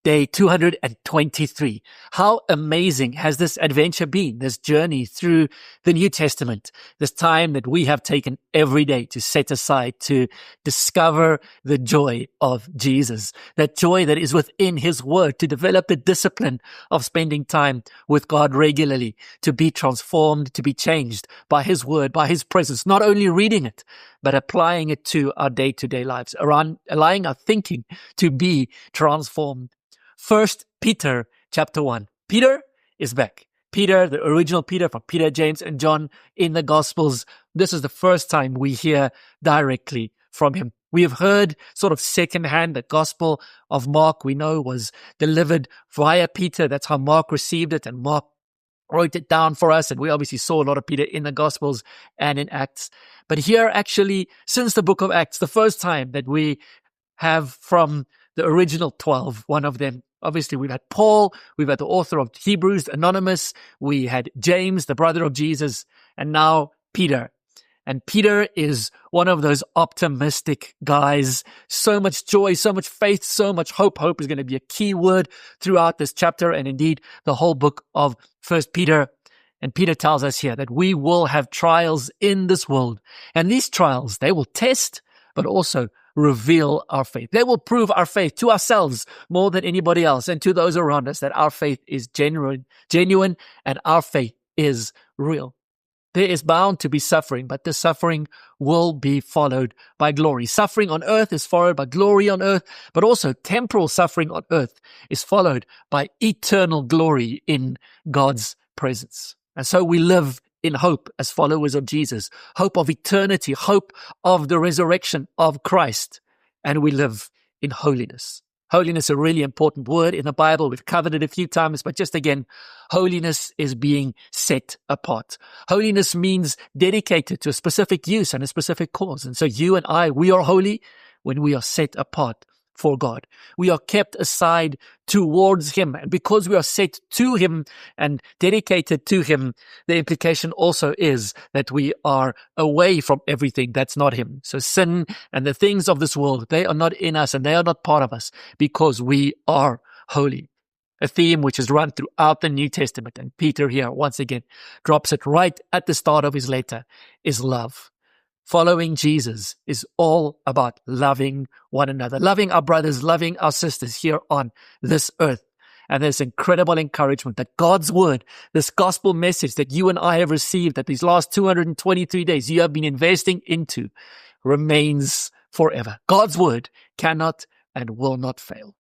day 223. How amazing has this adventure been, this journey through the New Testament, this time that we have taken every day to set aside to discover the joy of Jesus, that joy that is within His Word, to develop the discipline of spending time with God regularly, to be transformed, to be changed by His Word, by His presence, not only reading it, but applying it to our day-to-day lives, around allowing our thinking to be transformed. 1 Peter chapter 1. Peter is back. Peter, the original Peter from Peter, James, and John in the Gospels. This is the first time we hear directly from him. We have heard sort of secondhand the Gospel of Mark, we know, was delivered via Peter. That's how Mark received it, and Mark wrote it down for us, and we obviously saw a lot of Peter in the Gospels and in Acts. But here, actually, since the book of Acts, the first time that we have from the original 12, one of them, obviously we've had Paul, we've had the author of Hebrews, Anonymous, we had James, the brother of Jesus, and now Peter. And Peter is one of those optimistic guys. So much joy, so much faith, so much hope. Hope is going to be a key word throughout this chapter and indeed the whole book of 1 Peter. And Peter tells us here that we will have trials in this world. And these trials, they will test, but also reveal our faith. They will prove our faith to ourselves more than anybody else and to those around us that our faith is genuine, and our faith is real. There is bound to be suffering, but the suffering will be followed by glory. Suffering on earth is followed by glory on earth, but also temporal suffering on earth is followed by eternal glory in God's presence. And so we live in hope as followers of Jesus, hope of eternity, hope of the resurrection of Christ, and we live in holiness. Holiness, a really important word in the Bible. We've covered it a few times, but just again, holiness is being set apart. Holiness means dedicated to a specific use and a specific cause. And so you and I, we are holy when we are set apart for God. We are kept aside towards Him. And because we are set to Him and dedicated to Him, the implication also is that we are away from everything that's not Him. So sin and the things of this world, they are not in us and they are not part of us because we are holy. A theme which is run throughout the New Testament. And Peter here, once again, drops it right at the start of his letter, is love. Following Jesus is all about loving one another, loving our brothers, loving our sisters here on this earth. And there's incredible encouragement that God's word, this gospel message that you and I have received that these last 223 days you have been investing into, remains forever. God's word cannot and will not fail.